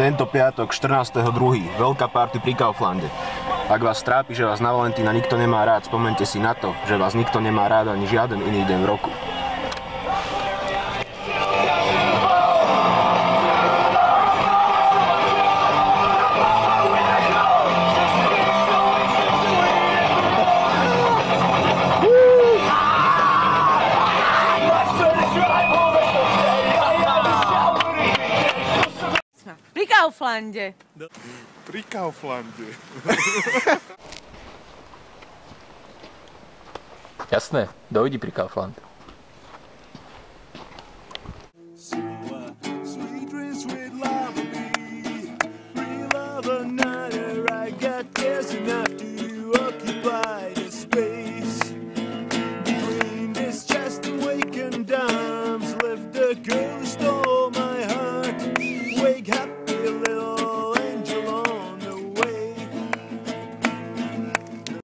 Tento piatok, 14.2. veľká party pri Kauflande. Ak vás trápi, že vás na Valentína nikto nemá rád, spomente si na to, že vás nikto nemá rád ani žiaden iný deň v roku. Pri Kauflande. Pri Kauflande. Jasné, dojdi pri Kaufland. Girl,